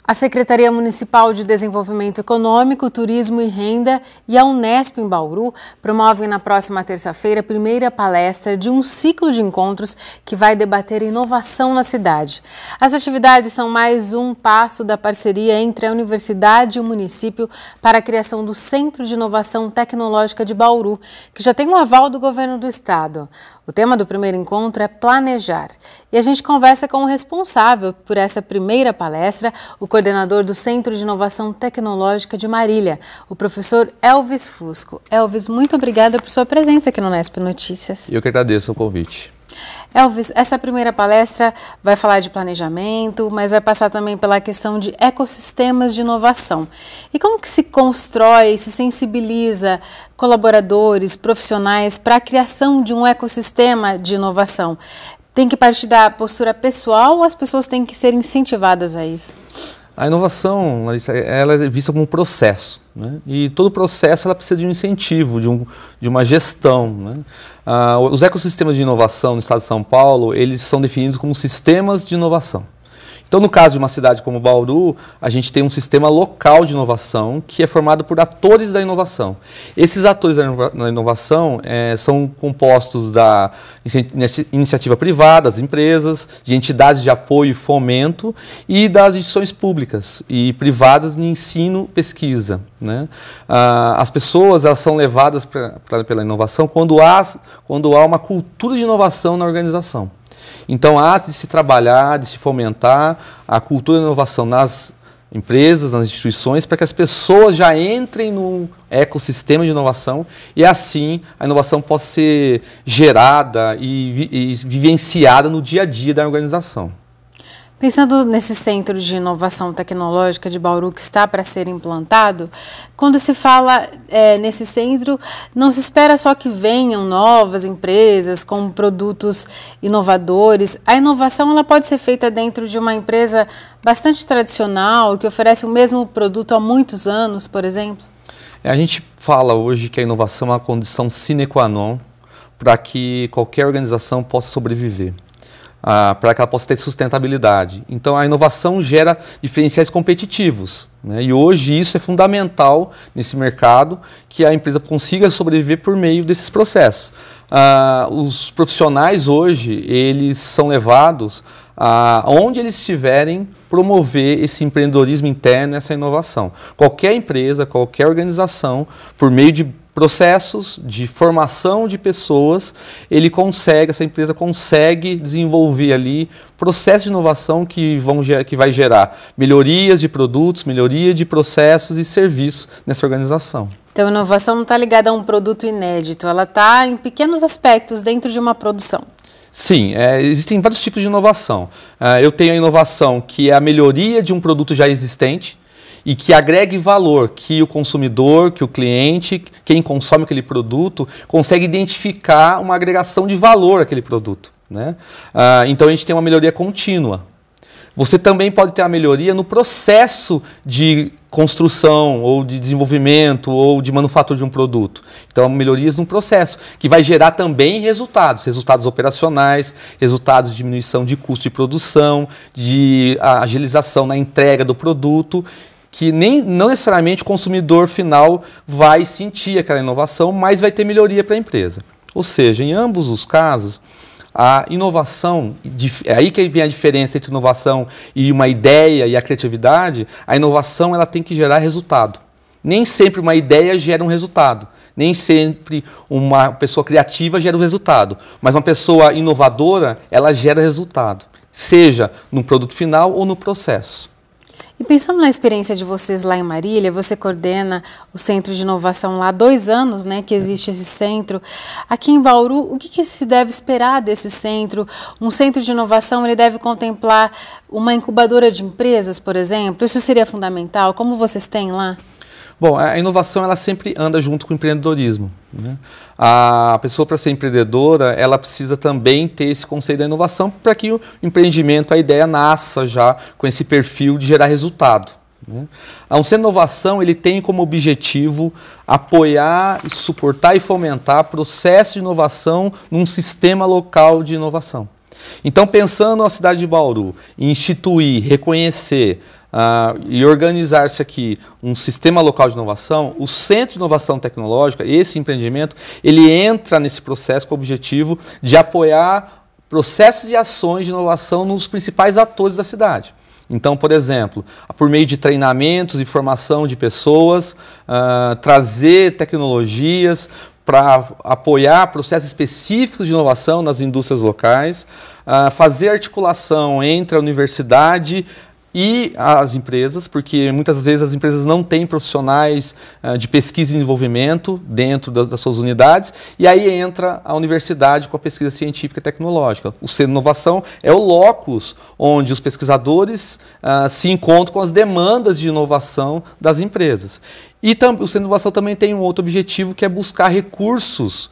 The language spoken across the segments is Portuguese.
A Secretaria Municipal de Desenvolvimento Econômico, Turismo e Renda e a Unesp em Bauru promovem na próxima terça-feira a primeira palestra de um ciclo de encontros que vai debater inovação na cidade. As atividades são mais um passo da parceria entre a universidade e o município para a criação do Centro de Inovação Tecnológica de Bauru, que já tem um aval do governo do estado. O tema do primeiro encontro é planejar. E a gente conversa com o responsável por essa primeira palestra, o coordenador do Centro de Inovação Tecnológica de Marília, o professor Elvis Fusco. Elvis, muito obrigada por sua presença aqui no Unesp Notícias. Eu que agradeço o convite. Elvis, essa primeira palestra vai falar de planejamento, mas vai passar também pela questão de ecossistemas de inovação. E como que se constrói, se sensibiliza colaboradores, profissionais para a criação de um ecossistema de inovação? Tem que partir da postura pessoal ou as pessoas têm que ser incentivadas a isso? A inovação, ela é vista como um processo, né? E todo processo ela precisa de um incentivo, de uma gestão, né? Os ecossistemas de inovação no estado de São Paulo, eles são definidos como sistemas de inovação. Então, no caso de uma cidade como Bauru, a gente tem um sistema local de inovação que é formado por atores da inovação. Esses atores da inovação são compostos da iniciativa privada, das empresas, de entidades de apoio e fomento e das instituições públicas e privadas de ensino e pesquisa, né? As pessoas elas são levadas pela inovação quando há uma cultura de inovação na organização. Então, há de se trabalhar, de se fomentar a cultura da inovação nas empresas, nas instituições, para que as pessoas já entrem no ecossistema de inovação e, assim, a inovação possa ser gerada e vivenciada no dia a dia da organização. Pensando nesse Centro de Inovação Tecnológica de Bauru que está para ser implantado, quando se fala nesse centro, não se espera só que venham novas empresas com produtos inovadores. A inovação ela pode ser feita dentro de uma empresa bastante tradicional, que oferece o mesmo produto há muitos anos, por exemplo? A gente fala hoje que a inovação é uma condição sine qua non para que qualquer organização possa sobreviver. Para que ela possa ter sustentabilidade. Então, a inovação gera diferenciais competitivos, né? E hoje isso é fundamental nesse mercado, que a empresa consiga sobreviver por meio desses processos. Os profissionais hoje, eles são levados onde eles estiverem promover esse empreendedorismo interno, essa inovação. Qualquer empresa, qualquer organização, por meio de processos de formação de pessoas, essa empresa consegue desenvolver ali processos de inovação que vai gerar melhorias de produtos, melhoria de processos e serviços nessa organização. Então, a inovação não está ligada a um produto inédito, ela está em pequenos aspectos dentro de uma produção. Sim, existem vários tipos de inovação. Eu tenho a inovação que é a melhoria de um produto já existente, e que agregue valor, que o consumidor, que o cliente, quem consome aquele produto, consegue identificar uma agregação de valor àquele produto, né? Então a gente tem uma melhoria contínua. Você também pode ter a melhoria no processo de construção, ou de desenvolvimento, ou de manufatura de um produto. Então, melhorias no processo, que vai gerar também resultados operacionais, resultados de diminuição de custo de produção, de agilização na entrega do produto, que não necessariamente o consumidor final vai sentir aquela inovação, mas vai ter melhoria para a empresa. Ou seja, em ambos os casos, a inovação, é aí que vem a diferença entre inovação e uma ideia e a criatividade. A inovação ela tem que gerar resultado. Nem sempre uma ideia gera um resultado. Nem sempre uma pessoa criativa gera um resultado. Mas uma pessoa inovadora, ela gera resultado. Seja no produto final ou no processo. E pensando na experiência de vocês lá em Marília, você coordena o Centro de Inovação lá há 2 anos, né, que existe esse centro. Aqui em Bauru, o que se deve esperar desse centro? Um centro de inovação, ele deve contemplar uma incubadora de empresas, por exemplo? Isso seria fundamental? Como vocês têm lá? Bom, a inovação ela sempre anda junto com o empreendedorismo, né? A pessoa, para ser empreendedora, ela precisa também ter esse conceito da inovação para que o empreendimento, a ideia nasça já com esse perfil de gerar resultado, né? Um centro de inovação ele tem como objetivo apoiar, suportar e fomentar processo de inovação num sistema local de inovação. Então, pensando na cidade de Bauru, em instituir, reconhecer e organizar-se aqui um sistema local de inovação, o Centro de Inovação Tecnológica, esse empreendimento, ele entra nesse processo com o objetivo de apoiar processos e ações de inovação nos principais atores da cidade. Então, por exemplo, por meio de treinamentos e formação de pessoas, trazer tecnologias para apoiar processos específicos de inovação nas indústrias locais, fazer articulação entre a universidade e as empresas, porque muitas vezes as empresas não têm profissionais de pesquisa e desenvolvimento dentro das suas unidades, e aí entra a universidade com a pesquisa científica e tecnológica. O Centro de Inovação é o locus onde os pesquisadores se encontram com as demandas de inovação das empresas. E o Centro de Inovação também tem um outro objetivo, que é buscar recursos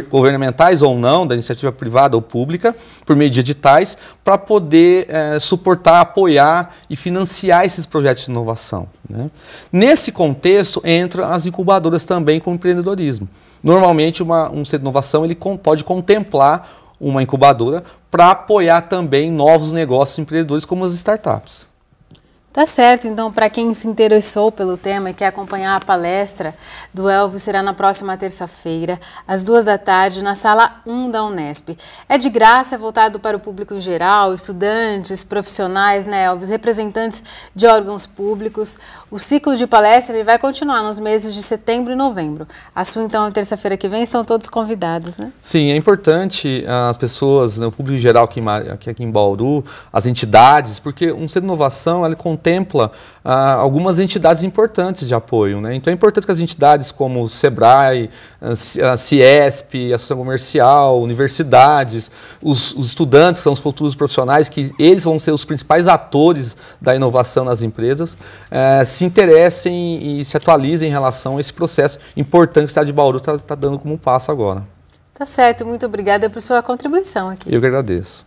governamentais ou não, da iniciativa privada ou pública, por meio de editais, para poder suportar, apoiar e financiar esses projetos de inovação, né? Nesse contexto, entram as incubadoras também com o empreendedorismo. Normalmente, um centro de inovação ele pode contemplar uma incubadora para apoiar também novos negócios empreendedores, como as startups. Tá certo, então para quem se interessou pelo tema e quer acompanhar a palestra do Elvis, será na próxima terça-feira, às 14h, na sala 1 da Unesp. É de graça, é voltado para o público em geral, estudantes, profissionais, né, Elvis, representantes de órgãos públicos. O ciclo de palestra ele vai continuar nos meses de setembro e novembro. A sua, então, terça-feira que vem, estão todos convidados, né? Sim, é importante as pessoas, né, o público em geral aqui em Bauru, as entidades, porque um centro de inovação, ele contempla algumas entidades importantes de apoio, né? Então é importante que as entidades como o SEBRAE, a CIESP, a Associação Comercial, universidades, os estudantes, que são os futuros profissionais, que eles vão ser os principais atores da inovação nas empresas, se interessem e se atualizem em relação a esse processo importante que a cidade de Bauru está dando como um passo agora. Tá certo, muito obrigada por sua contribuição aqui. Eu que agradeço.